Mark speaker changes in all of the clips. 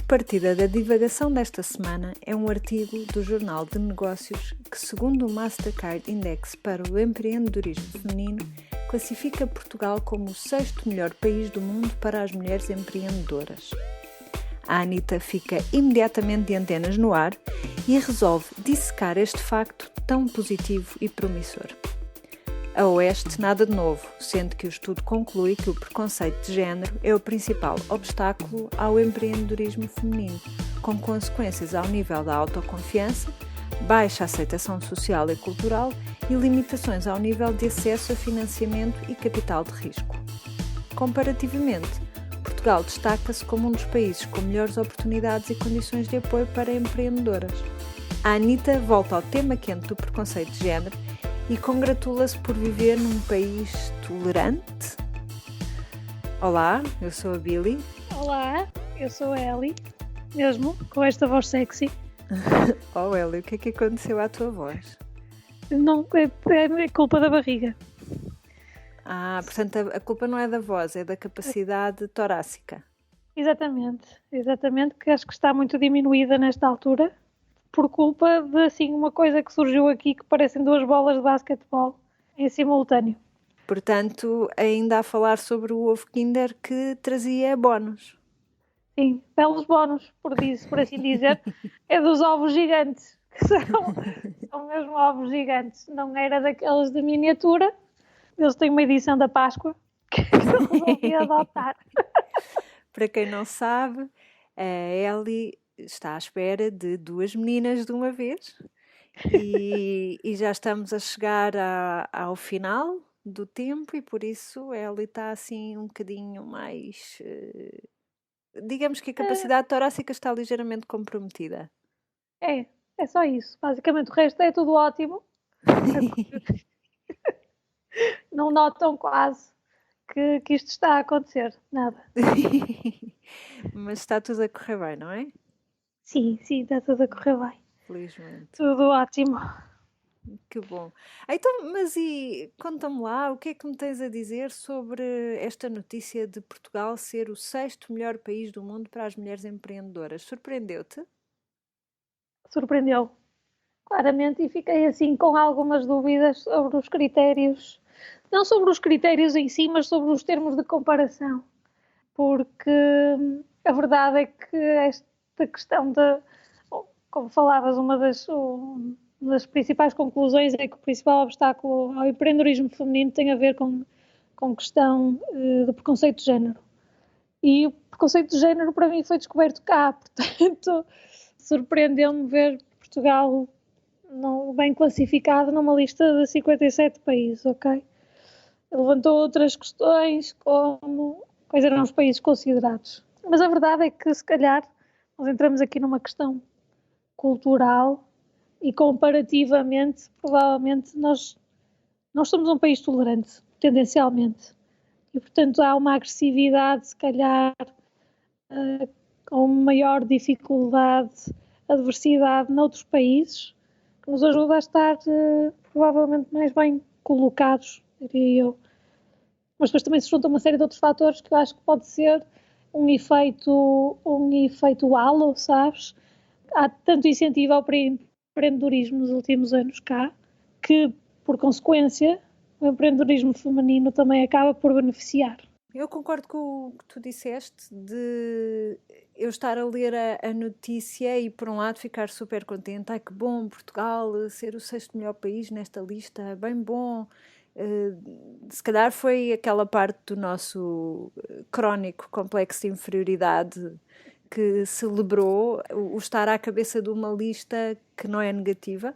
Speaker 1: partida da divagação desta semana é um artigo do Jornal de Negócios que, segundo o Mastercard Index para o Empreendedorismo Feminino, classifica Portugal como o 6º melhor país do mundo para as mulheres empreendedoras. A Anitta fica imediatamente de antenas no ar e resolve dissecar este facto tão positivo e promissor. A Oeste, nada de novo, sendo que o estudo conclui que o preconceito de género é o principal obstáculo ao empreendedorismo feminino, com consequências ao nível da autoconfiança, baixa aceitação social e cultural e limitações ao nível de acesso a financiamento e capital de risco. Comparativamente, Portugal destaca-se como um dos países com melhores oportunidades e condições de apoio para empreendedoras. A Anitta volta ao tema quente do preconceito de género e congratula-se por viver num país tolerante. Olá, eu sou a Billy.
Speaker 2: Olá, eu sou a Ellie, mesmo com esta voz sexy.
Speaker 1: Oh Ellie, o que é que aconteceu à tua voz?
Speaker 2: Não, é culpa da barriga.
Speaker 1: Portanto a culpa não é da voz, é da capacidade torácica.
Speaker 2: Exatamente, que acho que está muito diminuída nesta altura, por culpa de assim uma coisa que surgiu aqui que parecem duas bolas de basquetebol em simultâneo.
Speaker 1: Portanto, ainda a falar sobre o ovo Kinder que trazia bónus.
Speaker 2: Sim, belos bónus, por assim dizer, é dos ovos gigantes, que são mesmo ovos gigantes, não era daqueles de miniatura. Eles têm uma edição da Páscoa que eu resolvi adotar.
Speaker 1: Para quem não sabe, a Ellie está à espera de 2 meninas de uma vez e já estamos a chegar ao final do tempo e por isso a Ellie está assim um bocadinho mais... digamos que a capacidade torácica está ligeiramente comprometida.
Speaker 2: É só isso. Basicamente o resto é tudo ótimo. Não notam quase que isto está a acontecer, nada.
Speaker 1: Mas está tudo a correr bem, não é?
Speaker 2: Sim, está tudo a correr bem.
Speaker 1: Felizmente.
Speaker 2: Tudo ótimo.
Speaker 1: Que bom. Então, mas conta-me lá, o que é que me tens a dizer sobre esta notícia de Portugal ser o 6º melhor país do mundo para as mulheres empreendedoras? Surpreendeu-te?
Speaker 2: Surpreendeu, claramente, e fiquei assim com algumas dúvidas sobre os critérios, não sobre os critérios em si, mas sobre os termos de comparação, porque a verdade é que esta questão como falavas, uma das principais conclusões é que o principal obstáculo ao empreendedorismo feminino tem a ver com questão do preconceito de género. E o preconceito de género para mim foi descoberto cá, portanto surpreendeu-me ver Portugal bem classificado numa lista de 57 países, ok? Levantou outras questões como quais eram os países considerados. Mas a verdade é que se calhar nós entramos aqui numa questão cultural e comparativamente, provavelmente nós somos um país tolerante, tendencialmente. E portanto há uma agressividade, se calhar, com maior dificuldade, adversidade noutros países, que nos ajuda a estar provavelmente mais bem colocados, diria eu. Mas depois também se junta uma série de outros fatores que eu acho que pode ser um efeito halo, sabes? Há tanto incentivo ao empreendedorismo nos últimos anos cá, que, por consequência, o empreendedorismo feminino também acaba por beneficiar.
Speaker 1: Eu concordo com o que tu disseste de eu estar a ler a notícia e, por um lado, ficar super contente. Ai, que bom, Portugal ser o 6º melhor país nesta lista, bem bom. Se calhar foi aquela parte do nosso crónico complexo de inferioridade que celebrou o estar à cabeça de uma lista que não é negativa.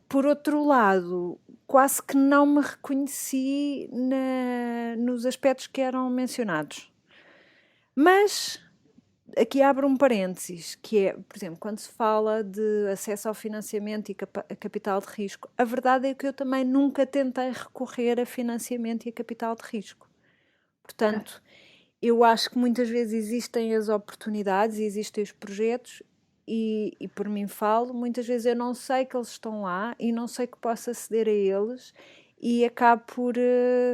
Speaker 1: Por outro lado, quase que não me reconheci nos aspectos que eram mencionados. Mas aqui abre um parênteses, que é, por exemplo, quando se fala de acesso ao financiamento e capital de risco, a verdade é que eu também nunca tentei recorrer a financiamento e a capital de risco. Portanto, eu acho que muitas vezes existem as oportunidades e existem os projetos e por mim falo, muitas vezes eu não sei que eles estão lá e não sei que posso aceder a eles e acabo por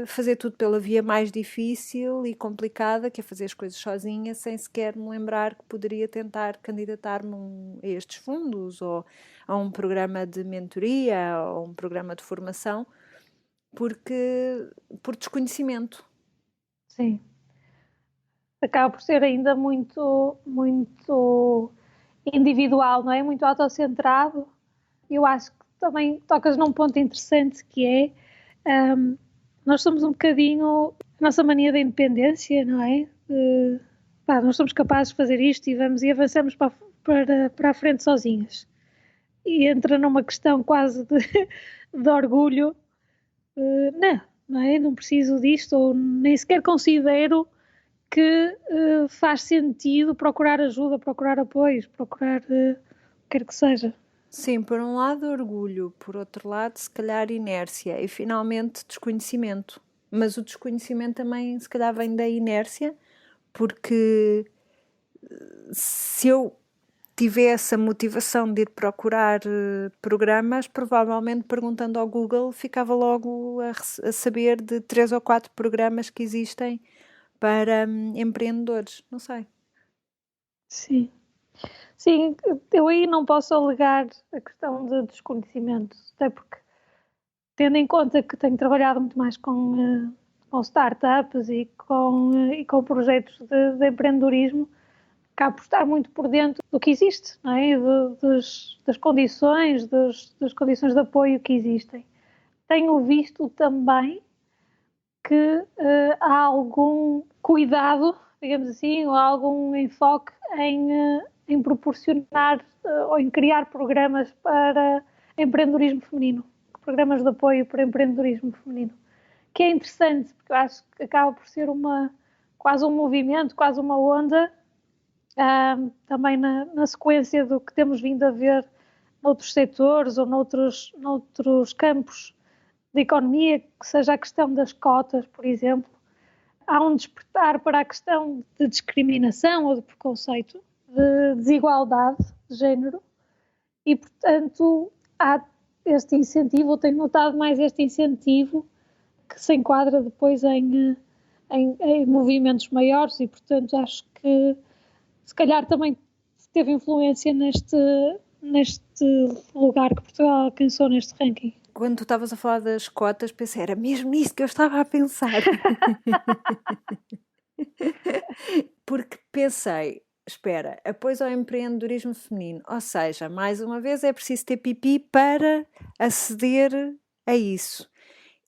Speaker 1: fazer tudo pela via mais difícil e complicada, que é fazer as coisas sozinha, sem sequer me lembrar que poderia tentar candidatar-me a estes fundos ou a um programa de mentoria ou um programa de formação, por desconhecimento.
Speaker 2: Sim. Acaba por ser ainda muito, muito individual, não é? Muito autocentrado. Eu acho que também tocas num ponto interessante que é nós somos um bocadinho a nossa mania da independência, não é? Nós somos capazes de fazer isto e vamos e avançamos para a frente sozinhas. E entra numa questão quase de orgulho. Não é? Não preciso disto, ou nem sequer considero que faz sentido procurar ajuda, procurar apoios, procurar o que quer que seja.
Speaker 1: Sim, por um lado orgulho, por outro lado se calhar inércia e finalmente desconhecimento. Mas o desconhecimento também se calhar vem da inércia, porque se eu tivesse a motivação de ir procurar programas, provavelmente perguntando ao Google ficava logo a saber de 3 ou 4 programas que existem para empreendedores, não sei.
Speaker 2: Sim. Sim, eu aí não posso alegar a questão de desconhecimento, até porque, tendo em conta que tenho trabalhado muito mais com startups e com projetos de empreendedorismo, acabo por estar muito por dentro do que existe, não é? Das condições, das condições de apoio que existem. Tenho visto também que há algum cuidado, digamos assim, ou algum enfoque em proporcionar ou em criar programas para empreendedorismo feminino, programas de apoio para empreendedorismo feminino, que é interessante, porque eu acho que acaba por ser quase um movimento, quase uma onda, também na sequência do que temos vindo a ver noutros setores ou noutros campos de economia, que seja a questão das cotas, por exemplo. Há um despertar para a questão de discriminação ou de preconceito, de desigualdade de género, e, portanto, há este incentivo, ou tenho notado mais este incentivo, que se enquadra depois em movimentos maiores, e, portanto, acho que se calhar também teve influência neste lugar que Portugal alcançou neste ranking.
Speaker 1: Quando tu estavas a falar das cotas, pensei, era mesmo nisso que eu estava a pensar. Porque pensei, espera, apoio ao empreendedorismo feminino, ou seja, mais uma vez é preciso ter pipi para aceder a isso.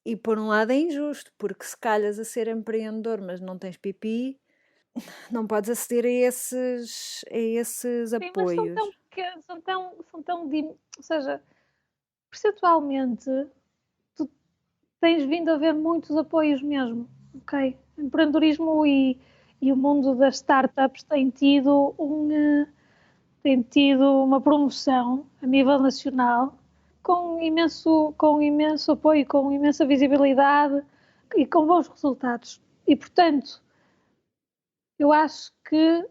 Speaker 1: E por um lado é injusto, porque se calhas a ser empreendedor, mas não tens pipi, não podes aceder a esses
Speaker 2: Sim, mas são
Speaker 1: apoios.
Speaker 2: tão pequenos, ou seja, percentualmente, tu tens vindo a ver muitos apoios mesmo, ok? O empreendedorismo e o mundo das startups tem tido uma promoção a nível nacional com imenso apoio, com imensa visibilidade e com bons resultados. E, portanto, eu acho que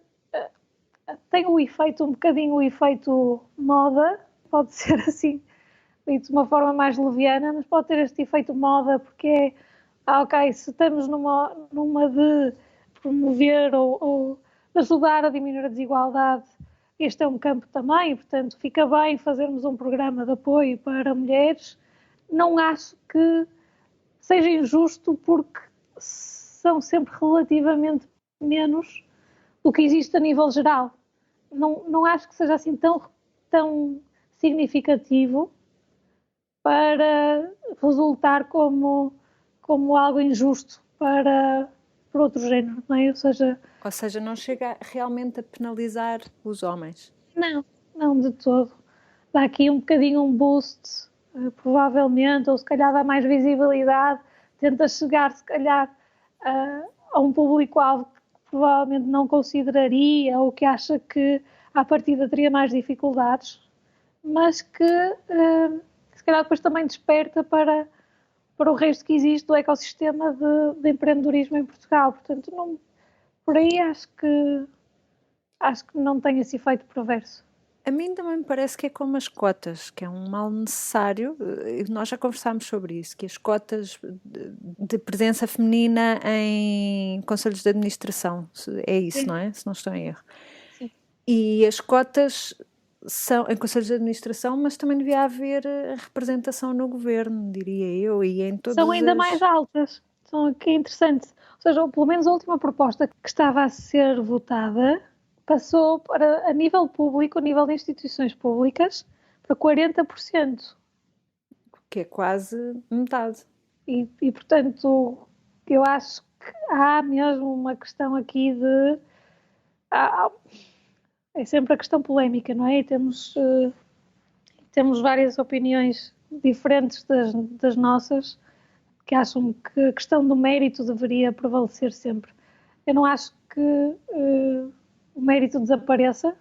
Speaker 2: tem um bocadinho o efeito moda, pode ser assim, de uma forma mais leviana, mas pode ter este efeito moda, porque ok, se estamos numa de promover ou ajudar a diminuir a desigualdade, este é um campo também, e, portanto, fica bem fazermos um programa de apoio para mulheres. Não acho que seja injusto, porque são sempre relativamente menos do que existe a nível geral. Não acho que seja assim tão significativo para resultar como algo injusto para outro género, não é?
Speaker 1: Ou seja, não chega realmente a penalizar os homens.
Speaker 2: Não de todo. Dá aqui um bocadinho um boost, provavelmente, ou se calhar dá mais visibilidade, tenta chegar, se calhar, a um público-alvo que provavelmente não consideraria, ou que acha que à partida teria mais dificuldades, mas que se calhar depois também desperta para o resto que existe do ecossistema de empreendedorismo em Portugal. Portanto, por aí acho que não tem esse efeito perverso.
Speaker 1: A mim também me parece que é como as cotas, que é um mal necessário. Nós já conversámos sobre isso, que as cotas de presença feminina em conselhos de administração, é isso,
Speaker 2: Sim.
Speaker 1: não é? Se não estou em erro.
Speaker 2: Sim.
Speaker 1: E as cotas são em conselhos de administração, mas também devia haver representação no governo, diria eu, e em todas
Speaker 2: São ainda mais altas. São aqui interessantes. Ou seja, pelo menos a última proposta que estava a ser votada passou para, a nível público, a nível de instituições públicas, para 40%.
Speaker 1: Que é quase metade.
Speaker 2: E, portanto, eu acho que há mesmo uma questão aqui de... é sempre a questão polémica, não é? E temos várias opiniões diferentes das nossas, que acham que a questão do mérito deveria prevalecer sempre. Eu não acho que o mérito desapareça.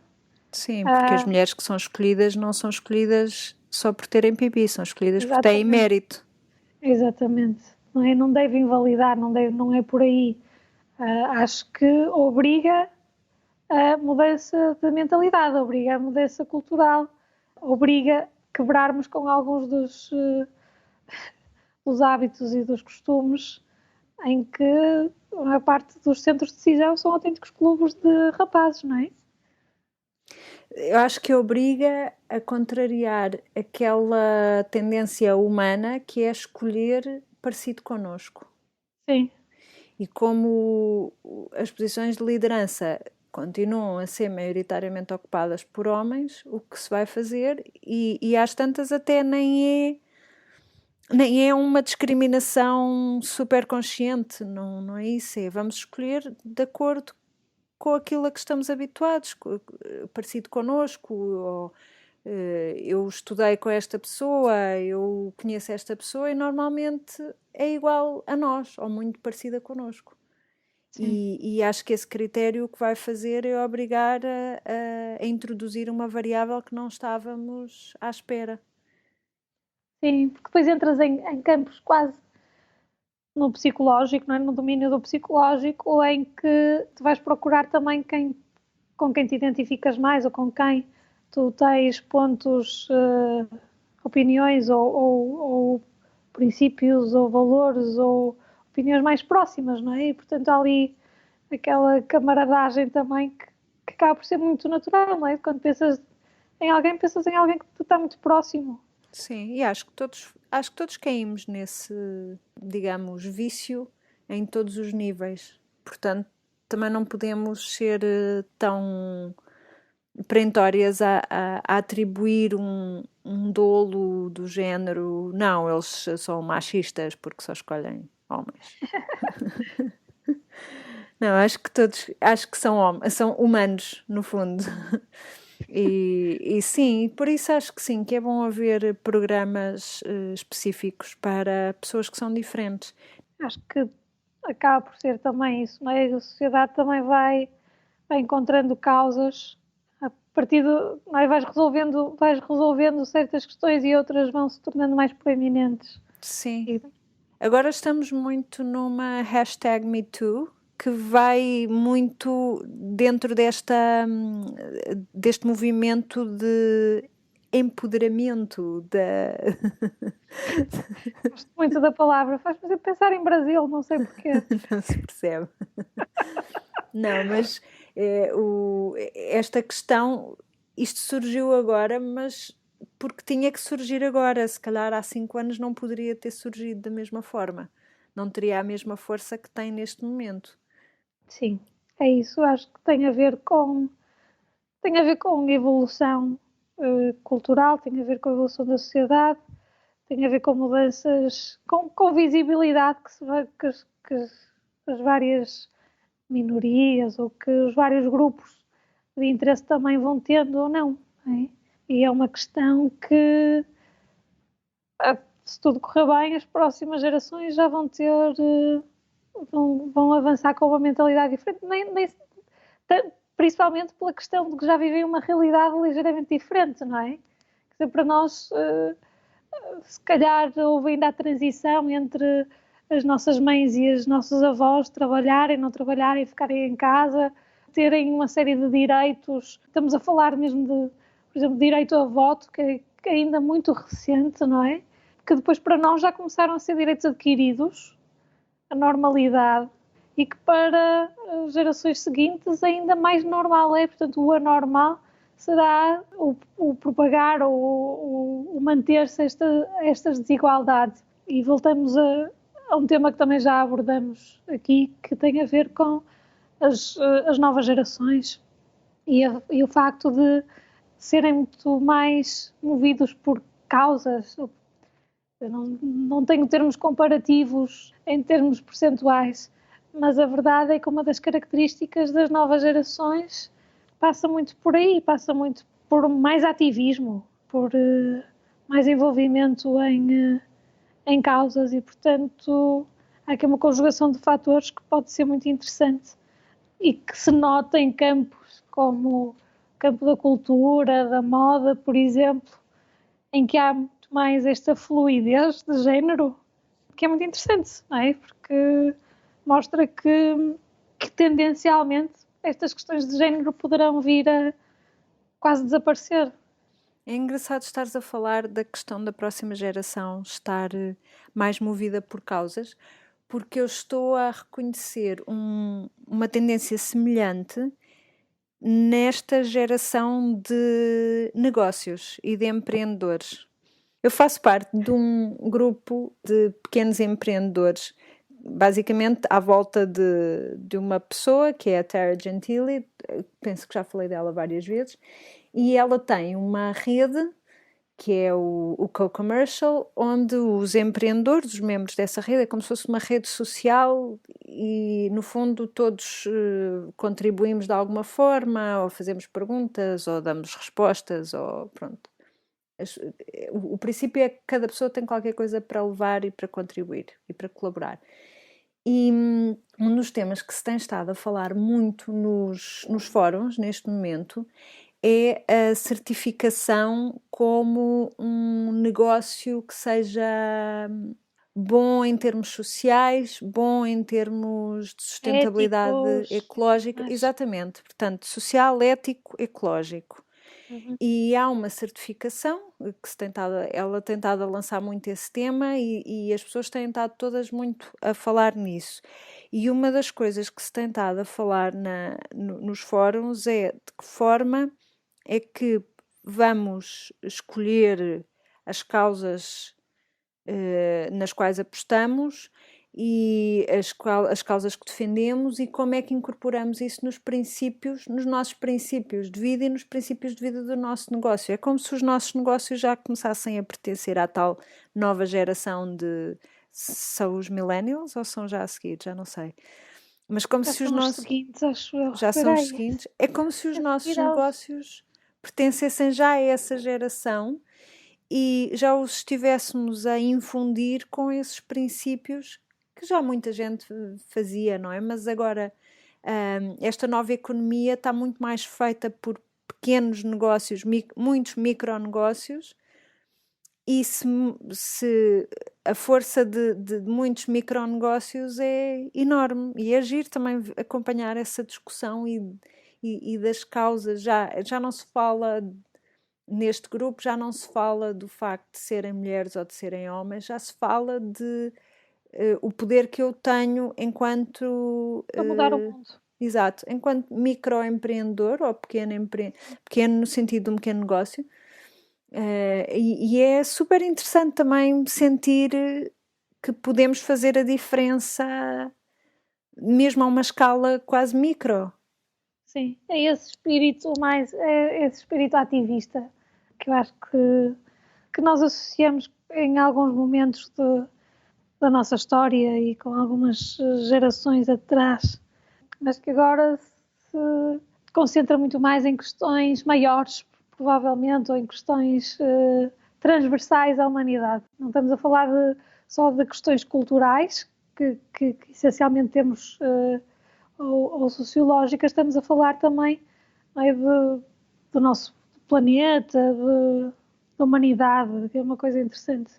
Speaker 1: Sim, porque as mulheres que são escolhidas não são escolhidas só por terem pipi, são escolhidas porque têm mérito.
Speaker 2: Exatamente. Não é? Não deve invalidar, não é por aí. Acho que obriga a mudança de mentalidade, obriga a mudança cultural, obriga a quebrarmos com alguns dos hábitos e dos costumes em que a maior parte dos centros de decisão são autênticos clubes de rapazes, não é?
Speaker 1: Eu acho que obriga a contrariar aquela tendência humana que é escolher parecido connosco.
Speaker 2: Sim.
Speaker 1: E como as posições de liderança continuam a ser maioritariamente ocupadas por homens, o que se vai fazer, e às tantas até nem é uma discriminação super consciente, não é isso, vamos escolher de acordo com aquilo a que estamos habituados, parecido connosco, ou eu estudei com esta pessoa, eu conheço esta pessoa e normalmente é igual a nós, ou muito parecida connosco. E acho que esse critério o que vai fazer é obrigar a introduzir uma variável que não estávamos à espera.
Speaker 2: Sim, porque depois entras em campos quase no psicológico, não é? No domínio do psicológico, em que tu vais procurar também com quem te identificas mais ou com quem tu tens pontos, opiniões ou princípios ou valores ou opiniões mais próximas, não é? E portanto há ali aquela camaradagem também que acaba por ser muito natural, não é? Quando pensas em alguém que te está muito próximo.
Speaker 1: Sim, e acho que todos caímos nesse, digamos, vício em todos os níveis. Portanto, também não podemos ser tão perentórias a atribuir um dolo do género, não, eles são machistas porque só escolhem homens. Não, acho que são humanos, no fundo. E sim, por isso acho que sim, que é bom haver programas específicos para pessoas que são diferentes.
Speaker 2: Acho que acaba por ser também isso, não é? A sociedade também vai encontrando causas a partir do, não é? Vais resolvendo certas questões e outras vão se tornando mais proeminentes.
Speaker 1: Sim. Agora estamos muito numa hashtag #MeToo, que vai muito dentro deste movimento de empoderamento
Speaker 2: Gosto muito da palavra, faz-me pensar em Brasil, não sei porquê.
Speaker 1: Não se percebe. Não, mas esta questão, isto surgiu agora, mas porque tinha que surgir agora. Se calhar há 5 anos não poderia ter surgido da mesma forma. Não teria a mesma força que tem neste momento.
Speaker 2: Sim, é isso. Acho que tem a ver com evolução cultural, tem a ver com a evolução da sociedade, tem a ver com mudanças, com visibilidade que as várias minorias ou que os vários grupos de interesse também vão tendo ou não. É? E é uma questão que, se tudo correr bem, as próximas gerações já vão ter, vão avançar com uma mentalidade diferente, principalmente pela questão de que já vivem uma realidade ligeiramente diferente, não é? Quer dizer, para nós, se calhar houve ainda a transição entre as nossas mães e os nossos avós trabalharem, não trabalharem, ficarem em casa, terem uma série de direitos. Estamos a falar mesmo por exemplo, direito a voto, que é ainda muito recente, não é? Que depois para nós já começaram a ser direitos adquiridos, a normalidade, e que para as gerações seguintes ainda mais normal é. Portanto, o anormal será o propagar ou o manter-se estas desigualdades. E voltamos a um tema que também já abordamos aqui, que tem a ver com as novas gerações e o facto de serem muito mais movidos por causas. Eu não tenho termos comparativos em termos percentuais, mas a verdade é que uma das características das novas gerações passa muito por aí, passa muito por mais ativismo, por mais envolvimento em causas e, portanto, há aqui uma conjugação de fatores que pode ser muito interessante e que se nota em campos como o campo da cultura, da moda, por exemplo, em que há muito mais esta fluidez de género, que é muito interessante, não é? Porque mostra que tendencialmente estas questões de género poderão vir a quase desaparecer.
Speaker 1: É engraçado estares a falar da questão da próxima geração estar mais movida por causas, porque eu estou a reconhecer uma tendência semelhante nesta geração de negócios e de empreendedores. Eu faço parte de um grupo de pequenos empreendedores, basicamente à volta de uma pessoa que é a Tara Gentile, penso que já falei dela várias vezes, e ela tem uma rede que é o Co-Commercial, onde os empreendedores, os membros dessa rede, é como se fosse uma rede social e, no fundo, todos contribuímos de alguma forma, ou fazemos perguntas, ou damos respostas, ou pronto. O princípio é que cada pessoa tem qualquer coisa para levar e para contribuir e para colaborar. E um dos temas que se tem estado a falar muito nos fóruns, neste momento, é a certificação como um negócio que seja bom em termos sociais, bom em termos de sustentabilidade
Speaker 2: Éticos,
Speaker 1: ecológica, exatamente, portanto, social, ético, ecológico.
Speaker 2: Uhum.
Speaker 1: E há uma certificação que ela tem estado a lançar muito esse tema e as pessoas têm estado todas muito a falar nisso. E uma das coisas que se tem estado a falar nos fóruns é de que forma é que vamos escolher as causas nas quais apostamos e as causas que defendemos e como é que incorporamos isso nos nossos princípios de vida e nos princípios de vida do nosso negócio. É como se os nossos negócios já começassem a pertencer à tal nova geração de... São os millennials ou são já a seguir? Já não sei. Mas como se os nossos...
Speaker 2: seguintes, acho eu.
Speaker 1: Já são os seguintes. É como se os nossos negócios pertencessem já a essa geração e já os estivéssemos a infundir com esses princípios que já muita gente fazia, não é? Mas agora esta nova economia está muito mais feita por pequenos negócios, muitos micronegócios, e se a força de muitos micronegócios é enorme e é giro também acompanhar essa discussão e das causas. Já não se fala... Neste grupo já não se fala do facto de serem mulheres ou de serem homens, já se fala de o poder que eu tenho enquanto...
Speaker 2: Para mudar o mundo.
Speaker 1: Exato, enquanto microempreendedor ou pequeno no sentido de um pequeno negócio. E é super interessante também sentir que podemos fazer a diferença mesmo a uma escala quase micro.
Speaker 2: Sim, é esse espírito ativista que eu acho que nós associamos em alguns momentos da nossa história e com algumas gerações atrás, mas que agora se concentra muito mais em questões maiores, provavelmente, ou em questões transversais à humanidade. Não estamos a falar só de questões culturais, que essencialmente temos... ou sociológicas, estamos a falar também do nosso planeta, da humanidade, que é uma coisa interessante,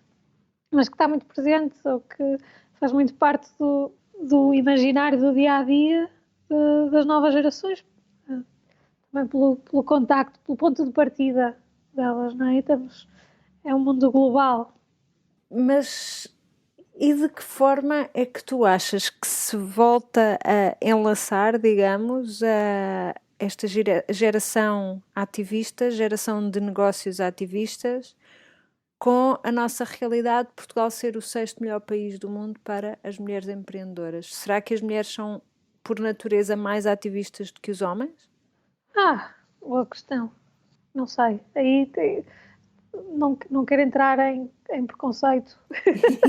Speaker 2: mas que está muito presente, ou que faz muito parte do imaginário do dia-a-dia das novas gerações, também pelo contacto, pelo ponto de partida delas, não é? É um mundo global.
Speaker 1: Mas e de que forma é que tu achas que se volta a enlaçar, digamos, a esta geração ativista, geração de negócios ativistas, com a nossa realidade de Portugal ser o 6º melhor país do mundo para as mulheres empreendedoras? Será que as mulheres são, por natureza, mais ativistas do que os homens?
Speaker 2: Boa questão. Não sei. Aí não quero entrar em preconceito.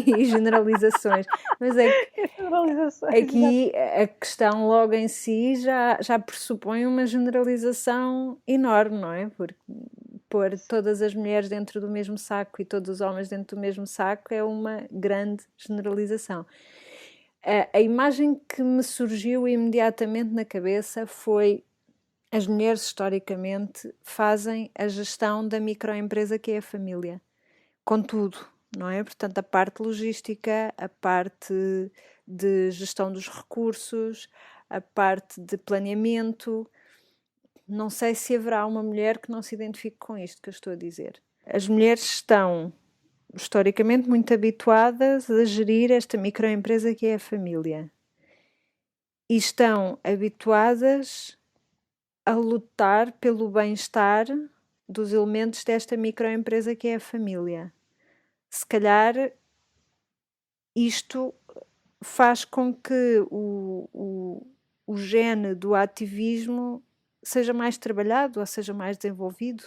Speaker 1: E generalizações. Mas é que
Speaker 2: Generalizações,
Speaker 1: aqui a questão logo em si já pressupõe uma generalização enorme, não é? Porque pôr todas as mulheres dentro do mesmo saco e todos os homens dentro do mesmo saco é uma grande generalização. A imagem que me surgiu imediatamente na cabeça foi: as mulheres historicamente fazem a gestão da microempresa que é a família, com tudo, não é? Portanto, a parte logística, a parte de gestão dos recursos, a parte de planeamento. Não sei se haverá uma mulher que não se identifique com isto que eu estou a dizer. As mulheres estão historicamente muito habituadas a gerir esta microempresa que é a família e estão habituadas a lutar pelo bem-estar dos elementos desta microempresa que é a família. Se calhar isto faz com que o gene do ativismo seja mais trabalhado ou seja mais desenvolvido,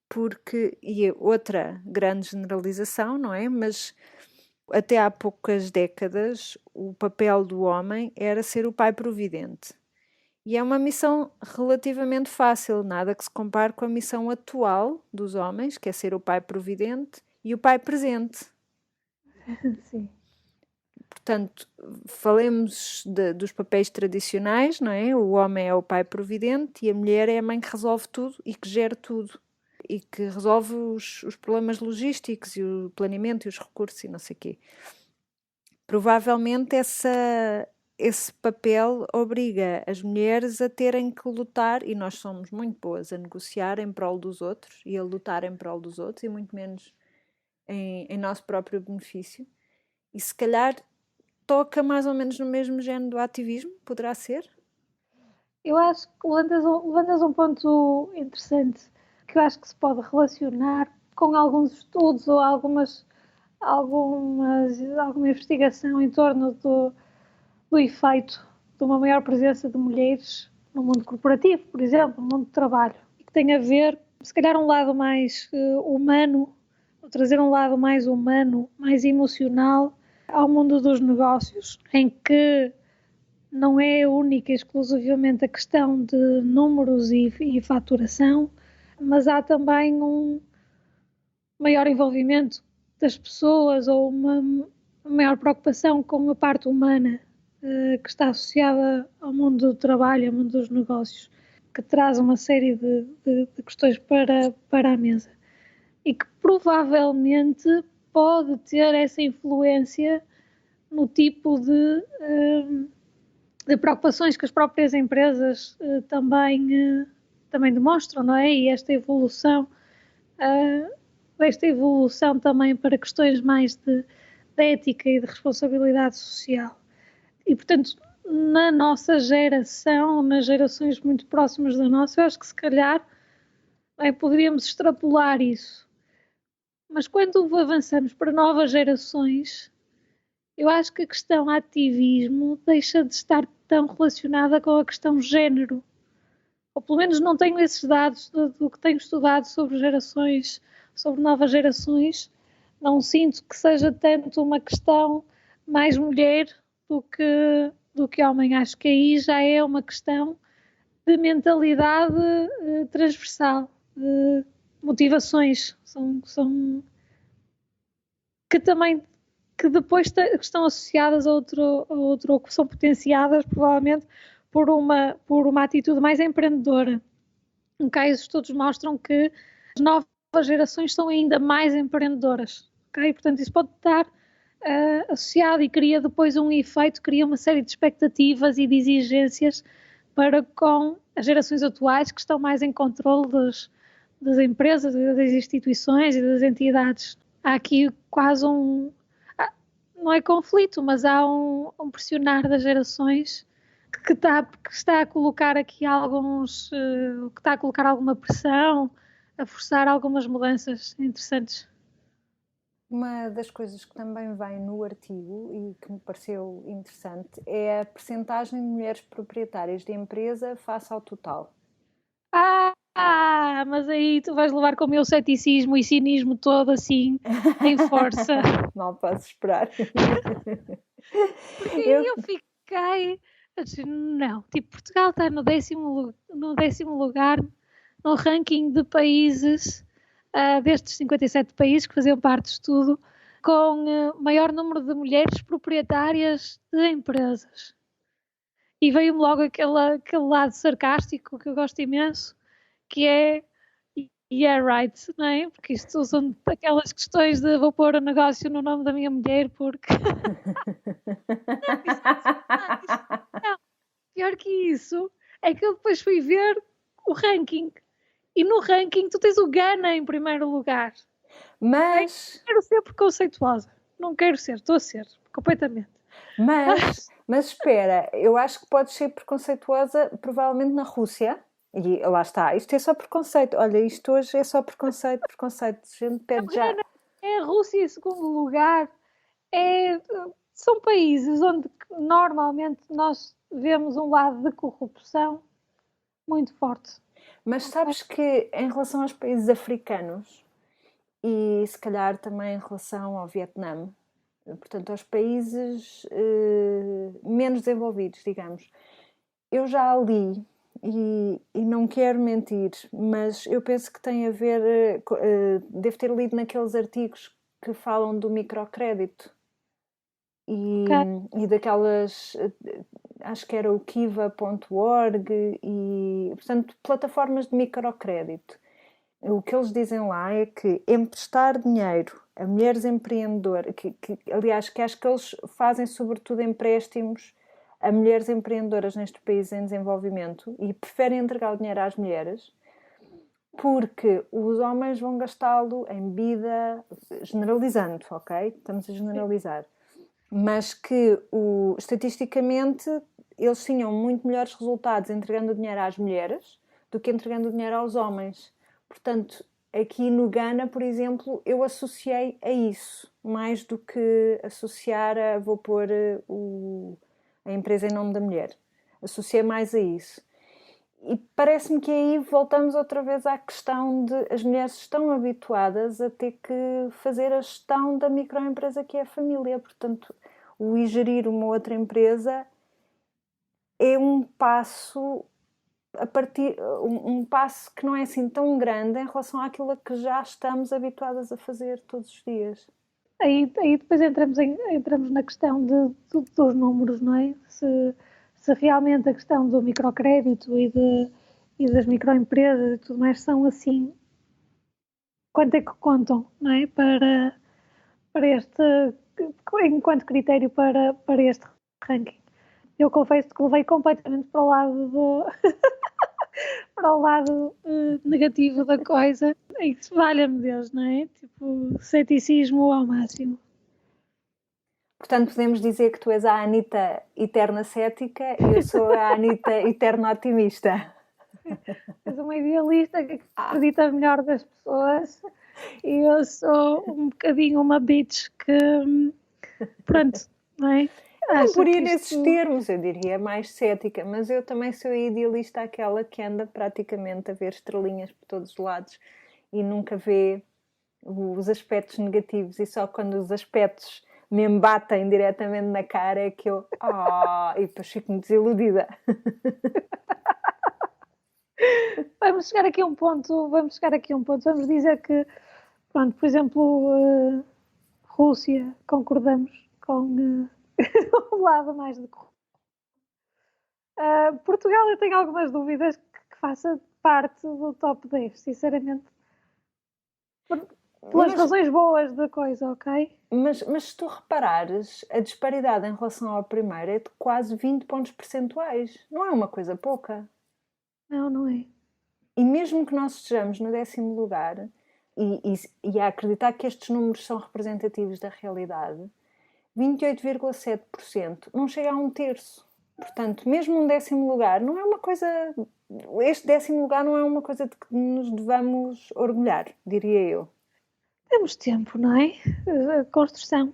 Speaker 1: porque, e é outra grande generalização, não é? Mas até há poucas décadas o papel do homem era ser o pai providente. E é uma missão relativamente fácil, nada que se compare com a missão atual dos homens, que é ser o pai providente e o pai presente.
Speaker 2: Sim.
Speaker 1: Portanto, falemos dos papéis tradicionais, não é? O homem é o pai providente e a mulher é a mãe que resolve tudo e que gera tudo. E que resolve os problemas logísticos e o planeamento e os recursos e não sei o quê. Provavelmente esse papel obriga as mulheres a terem que lutar, e nós somos muito boas a negociar em prol dos outros e a lutar em prol dos outros, e muito menos em nosso próprio benefício. E se calhar toca mais ou menos no mesmo género do ativismo, poderá ser?
Speaker 2: Eu acho que levantas um ponto interessante, que eu acho que se pode relacionar com alguns estudos ou alguma investigação em torno do efeito de uma maior presença de mulheres no mundo corporativo, por exemplo, no mundo do trabalho, e que tem a ver, se calhar, um lado mais humano, ou trazer um lado mais humano, mais emocional ao mundo dos negócios, em que não é única e exclusivamente a questão de números e faturação, mas há também um maior envolvimento das pessoas ou uma maior preocupação com a parte humana que está associada ao mundo do trabalho, ao mundo dos negócios, que traz uma série de questões para a mesa e que provavelmente pode ter essa influência no tipo de preocupações que as próprias empresas também demonstram, não é? E esta evolução também para questões mais de ética e de responsabilidade social. E, portanto, na nossa geração, nas gerações muito próximas da nossa, eu acho que se calhar poderíamos extrapolar isso. Mas quando avançamos para novas gerações, eu acho que a questão ativismo deixa de estar tão relacionada com a questão género. Ou pelo menos não tenho esses dados do que tenho estudado sobre novas gerações. Não sinto que seja tanto uma questão mais mulher do que homem. Acho que aí já é uma questão de mentalidade transversal, de motivações. São que depois estão associadas a outro, ou que são potenciadas, provavelmente, por uma atitude mais empreendedora. Em casos todos mostram que as novas gerações são ainda mais empreendedoras. Okay? Portanto, isso pode estar associado e cria depois um efeito, cria uma série de expectativas e de exigências para com as gerações atuais que estão mais em controle das empresas, das instituições e das entidades. Há aqui quase não é conflito, mas há um pressionar das gerações que está a colocar aqui que está a colocar alguma pressão, a forçar algumas mudanças interessantes.
Speaker 1: Uma das coisas que também vem no artigo e que me pareceu interessante é a percentagem de mulheres proprietárias de empresa face ao total.
Speaker 2: Mas aí tu vais levar com o meu ceticismo e cinismo todo assim, em força.
Speaker 1: Mal posso esperar.
Speaker 2: Porque eu fiquei assim, não, tipo, Portugal está no décimo lugar no ranking de países, destes 57 países que faziam parte do estudo, com maior número de mulheres proprietárias de empresas. E veio-me logo aquele lado sarcástico que eu gosto imenso, que é yeah, right, não é? Porque isto são aquelas questões de vou pôr o negócio no nome da minha mulher porque... não, pior que isso é que eu depois fui ver o ranking. E no ranking tu tens o Ghana em primeiro lugar.
Speaker 1: Mas...
Speaker 2: Não quero ser preconceituosa. Não quero ser, estou a ser, completamente.
Speaker 1: Mas espera, eu acho que podes ser preconceituosa provavelmente na Rússia. E lá está, isto é só preconceito. Olha, isto hoje é só preconceito. A gente pede já.
Speaker 2: É a Rússia em segundo lugar. São países onde normalmente nós vemos um lado de corrupção muito forte.
Speaker 1: Mas sabes que em relação aos países africanos e se calhar também em relação ao Vietnã, portanto aos países menos desenvolvidos, digamos, eu já li e não quero mentir, mas eu penso que tem a ver, devo ter lido naqueles artigos que falam do microcrédito e daquelas, acho que era o kiva.org e, portanto, plataformas de microcrédito. O que eles dizem lá é que emprestar dinheiro a mulheres empreendedoras, aliás, que acho que eles fazem sobretudo empréstimos a mulheres empreendedoras nestes países em desenvolvimento e preferem entregar o dinheiro às mulheres porque os homens vão gastá-lo em bebida, generalizando, ok? Estamos a generalizar. Mas que estatisticamente eles tinham muito melhores resultados entregando o dinheiro às mulheres do que entregando o dinheiro aos homens. Portanto, aqui no Ghana, por exemplo, eu associei a isso, mais do que associar a vou pôr a empresa em nome da mulher. Associei mais a isso. E parece-me que aí voltamos outra vez à questão de as mulheres estão habituadas a ter que fazer a gestão da microempresa que é a família. Portanto, o ir gerir uma outra empresa é um passo um passo que não é assim tão grande em relação àquilo a que já estamos habituadas a fazer todos os dias.
Speaker 2: Aí depois entramos na questão dos números, não é? Se realmente a questão do microcrédito e das microempresas e tudo mais são assim, quanto é que contam, não é? Para enquanto critério para este ranking. Eu confesso que levei completamente para o lado para o lado negativo da coisa. E que valha-me Deus, não é? Tipo, ceticismo ao máximo.
Speaker 1: Portanto, podemos dizer que tu és a Anitta eterna cética e eu sou a Anitta eterna otimista.
Speaker 2: És uma idealista que acredita melhor das pessoas e eu sou um bocadinho uma bitch que, pronto, não é?
Speaker 1: Não por ir nesses termos, eu diria mais cética, mas eu também sou a idealista, aquela que anda praticamente a ver estrelinhas por todos os lados e nunca vê os aspectos negativos e só quando os aspectos me embatem diretamente na cara é que eu e depois fico-me desiludida.
Speaker 2: Vamos chegar aqui a um ponto, vamos dizer que, pronto, por exemplo, Rússia, concordamos com o lado mais de corrupção. Portugal, eu tenho algumas dúvidas que faça parte do top 10, sinceramente. Pelas razões boas da coisa, ok?
Speaker 1: Mas se tu reparares, a disparidade em relação ao primeiro é de quase 20 pontos percentuais. Não é uma coisa pouca.
Speaker 2: Não é.
Speaker 1: E mesmo que nós estejamos no 10º lugar, e a acreditar que estes números são representativos da realidade, 28,7% não chega a 1/3. Portanto, mesmo um 10º lugar não é uma coisa... Este 10º lugar não é uma coisa de que nos devamos orgulhar, diria eu.
Speaker 2: Temos tempo, não é? A construção.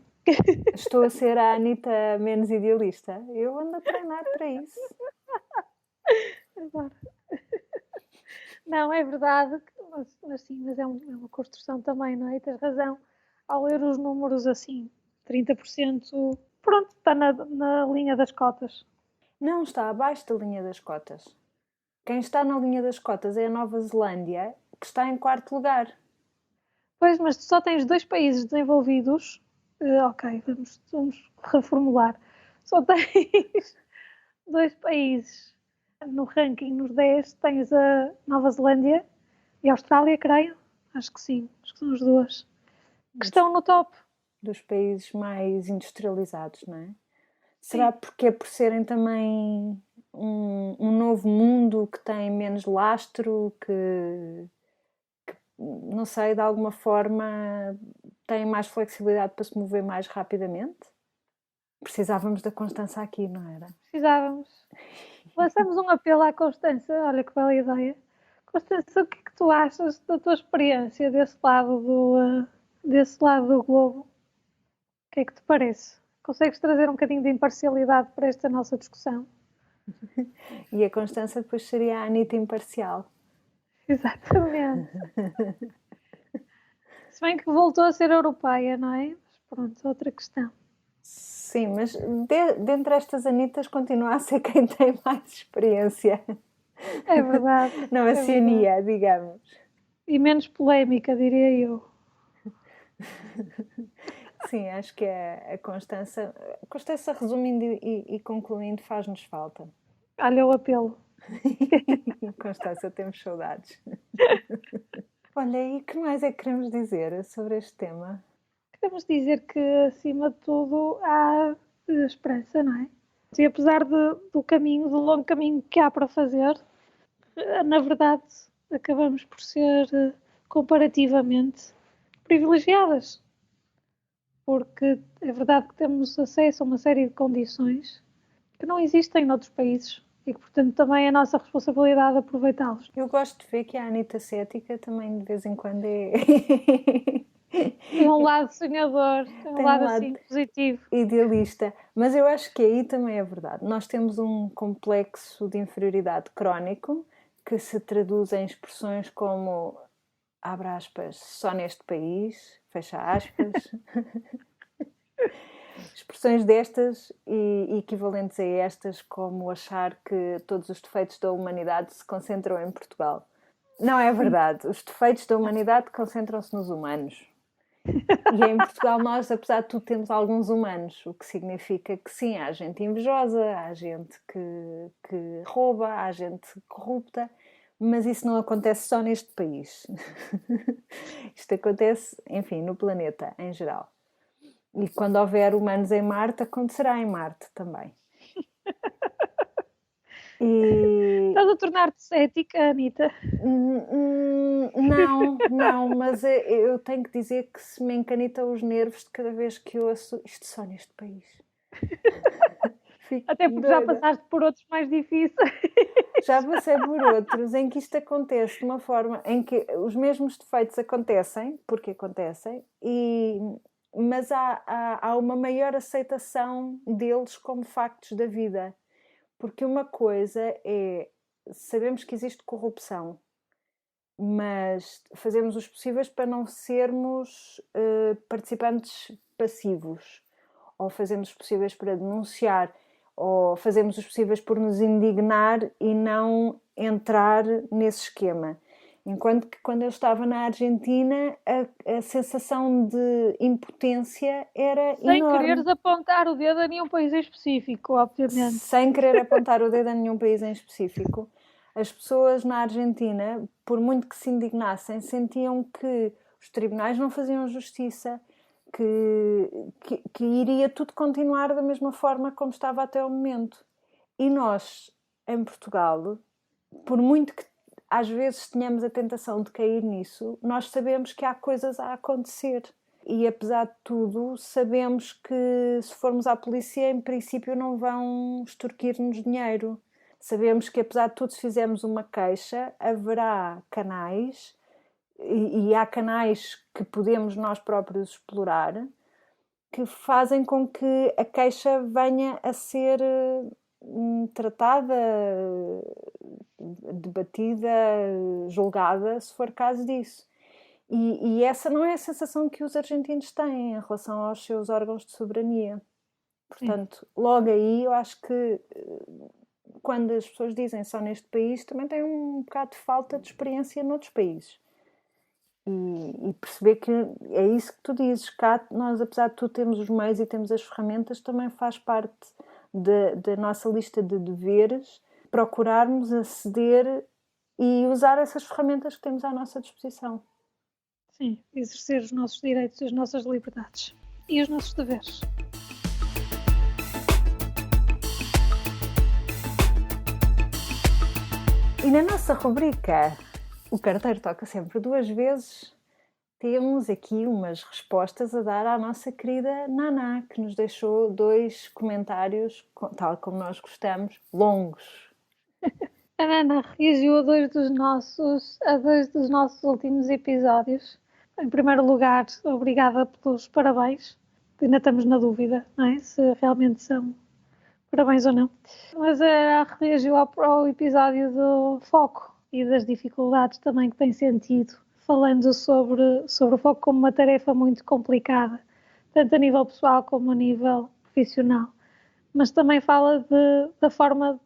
Speaker 1: Estou a ser a Anitta menos idealista. Eu ando a treinar para isso.
Speaker 2: Agora. Não, é verdade, mas sim, mas é uma construção também, não é? Tens razão. Ao ler os números assim, 30%, pronto, está na linha das cotas.
Speaker 1: Não, está abaixo da linha das cotas. Quem está na linha das cotas é a Nova Zelândia, que está em 4º lugar.
Speaker 2: Pois, mas tu só tens 2 países desenvolvidos. Ok, vamos reformular. Só tens 2 países no ranking, nos 10. Tens a Nova Zelândia e a Austrália, creio. Acho que sim, acho que são as duas. Que estão no top.
Speaker 1: Dos países mais industrializados, não é? Será porque é por serem também um novo mundo que tem menos lastro, que, não sei, de alguma forma tem mais flexibilidade para se mover mais rapidamente? Precisávamos da Constança aqui, não era?
Speaker 2: Precisávamos. Lançamos um apelo à Constança. Olha que bela ideia. Constança, o que é que tu achas da tua experiência desse lado do globo? O que é que te parece? Consegues trazer um bocadinho de imparcialidade para esta nossa discussão?
Speaker 1: E a Constança depois seria a Anitta imparcial.
Speaker 2: Exatamente. Se bem que voltou a ser europeia, não é? Mas pronto, outra questão.
Speaker 1: Sim, mas dentre estas Anitas continua a ser quem tem mais experiência.
Speaker 2: É verdade.
Speaker 1: Na Oceania, digamos.
Speaker 2: E menos polémica, diria eu.
Speaker 1: Sim, acho que a Constança, resumindo e concluindo, faz-nos falta.
Speaker 2: Olha o apelo.
Speaker 1: Constança, temos saudades. Olha, e que mais é que queremos dizer sobre este tema?
Speaker 2: Queremos dizer que, acima de tudo, há esperança, não é? E apesar do longo caminho que há para fazer, na verdade, acabamos por ser comparativamente privilegiadas. Porque é verdade que temos acesso a uma série de condições que não existem noutros países e que, portanto, também é a nossa responsabilidade aproveitá-los.
Speaker 1: Eu gosto de ver que a Anitta cética também de vez em quando é...
Speaker 2: Tem um lado sonhador, tem um lado assim positivo.
Speaker 1: Idealista, mas eu acho que aí também é verdade. Nós temos um complexo de inferioridade crónico que se traduz em expressões como, abre aspas, só neste país, fecha aspas. Expressões destas e equivalentes a estas, como achar que todos os defeitos da humanidade se concentram em Portugal. Não é verdade. Os defeitos da humanidade concentram-se nos humanos. E em Portugal nós, apesar de tudo, temos alguns humanos, o que significa que sim, há gente invejosa, há gente que rouba, há gente corrupta, mas isso não acontece só neste país. Isto acontece, enfim, no planeta em geral. E quando houver humanos em Marte, acontecerá em Marte também.
Speaker 2: Estás a tornar-te cética, Anitta?
Speaker 1: Não, mas eu tenho que dizer que se me encanitam os nervos de cada vez que ouço isto só neste país.
Speaker 2: Até porque já passaste por outros mais difíceis.
Speaker 1: Já passei por outros em que isto acontece de uma forma em que os mesmos defeitos acontecem, porque acontecem, mas há uma maior aceitação deles como factos da vida. Porque uma coisa é, sabemos que existe corrupção, mas fazemos os possíveis para não sermos participantes passivos, ou fazemos os possíveis para denunciar, ou fazemos os possíveis por nos indignar e não entrar nesse esquema. Enquanto que quando eu estava na Argentina, a sensação de impotência era enorme.
Speaker 2: Sem quereres apontar o dedo a nenhum país em específico, obviamente.
Speaker 1: Sem querer apontar o dedo a nenhum país em específico. As pessoas na Argentina, por muito que se indignassem, sentiam que os tribunais não faziam justiça, que iria tudo continuar da mesma forma como estava até o momento. E nós, em Portugal, por muito que às vezes tenhamos a tentação de cair nisso, nós sabemos que há coisas a acontecer. E apesar de tudo, sabemos que se formos à polícia, em princípio não vão extorquir-nos dinheiro. Sabemos que apesar de tudo, se fizermos uma queixa, haverá canais, e há canais que podemos nós próprios explorar, que fazem com que a queixa venha a ser tratada, debatida, julgada, se for caso disso. E essa não é a sensação que os argentinos têm em relação aos seus órgãos de soberania. Portanto, logo aí eu acho que quando as pessoas dizem só neste país, também tem um bocado de falta de experiência noutros países. E perceber que é isso que tu dizes, cá nós apesar de tudo temos os meios e temos as ferramentas, também faz parte da nossa lista de deveres procurarmos aceder e usar essas ferramentas que temos à nossa disposição.
Speaker 2: Sim, exercer os nossos direitos, as nossas liberdades e os nossos deveres.
Speaker 1: E na nossa rubrica O Carteiro Toca Sempre 2 vezes, temos aqui umas respostas a dar à nossa querida Naná, que nos deixou 2 comentários, tal como nós gostamos, longos.
Speaker 2: A Naná reagiu a dois dos nossos últimos episódios. Em primeiro lugar, obrigada pelos parabéns. Ainda estamos na dúvida, não é? Se realmente são parabéns ou não. Mas ela reagiu ao episódio do foco e das dificuldades também que tem sentido, falando sobre o foco como uma tarefa muito complicada, tanto a nível pessoal como a nível profissional. Mas também fala da forma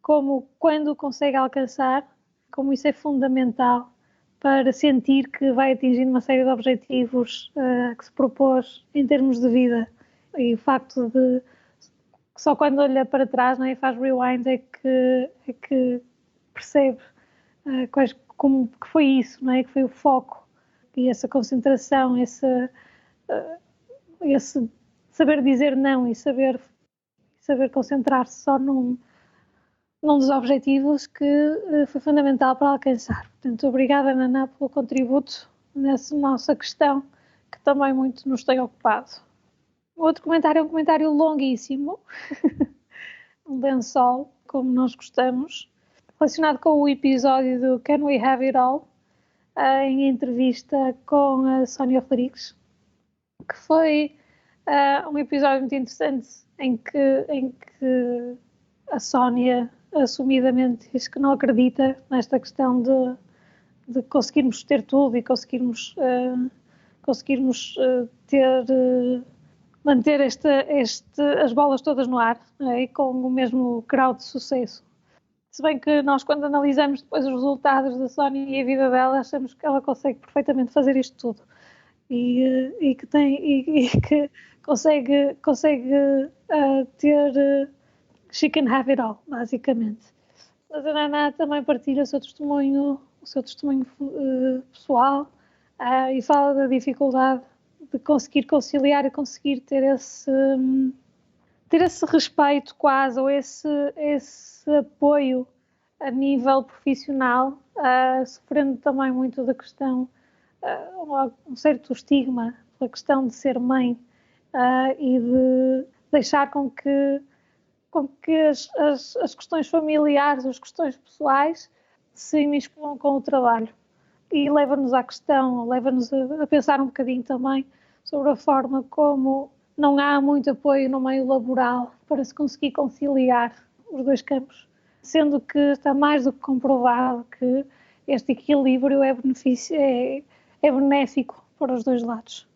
Speaker 2: como, quando consegue alcançar, como isso é fundamental para sentir que vai atingir uma série de objetivos que se propôs em termos de vida. E o facto de só quando olha para trás, não é, e faz rewind é que percebe como que foi isso, não é? Que foi o foco e essa concentração, esse saber dizer não e saber concentrar-se só num dos objetivos que foi fundamental para alcançar. Portanto, obrigada, Naná, pelo contributo nessa nossa questão, que também muito nos tem ocupado. O outro comentário é um comentário longuíssimo, um lençol, como nós gostamos, relacionado com o episódio do Can We Have It All, em entrevista com a Sónia Rodrigues, que foi um episódio muito interessante em que a Sónia assumidamente diz que não acredita nesta questão de conseguirmos ter tudo e conseguirmos manter as bolas todas no ar, e com o mesmo grau de sucesso. Se bem que nós, quando analisamos depois os resultados da Sónia e a vida dela, achamos que ela consegue perfeitamente fazer isto tudo e que consegue ter she can have it all, basicamente. Mas a Naná também partilha o seu testemunho pessoal e fala da dificuldade de conseguir conciliar e conseguir ter esse respeito quase, ou esse apoio a nível profissional, sofrendo também muito da questão, um certo estigma pela questão de ser mãe e de deixar com que as questões familiares, as questões pessoais se imiscuam com o trabalho. E leva-nos a pensar um bocadinho também sobre a forma como não há muito apoio no meio laboral para se conseguir conciliar os dois campos, sendo que está mais do que comprovado que este equilíbrio é benéfico para os dois lados.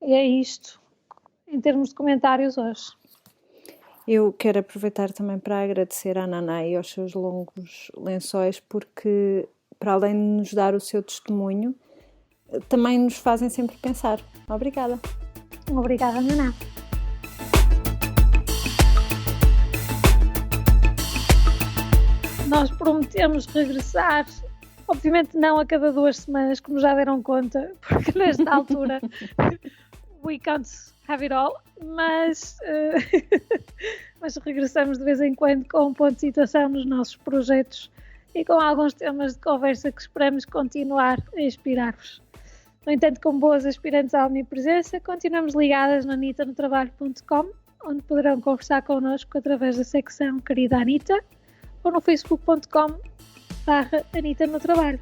Speaker 2: E é isto em termos de comentários hoje.
Speaker 1: Eu quero aproveitar também para agradecer à Naná e aos seus longos lençóis, porque, para além de nos dar o seu testemunho, também nos fazem sempre pensar. Obrigada.
Speaker 2: Obrigada, Naná. Nós prometemos regressar, obviamente não a cada 2 semanas, como já deram conta, porque nesta altura we can't have it all, mas regressamos de vez em quando com um ponto de situação nos nossos projetos e com alguns temas de conversa que esperamos continuar a inspirar-vos. No entanto, com boas aspirantes à omnipresença, continuamos ligadas na anitanotrabalho.com, onde poderão conversar connosco através da secção Querida Anita ou no facebook.com/Anita no Trabalho.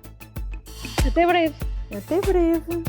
Speaker 2: Até breve!
Speaker 1: Até breve!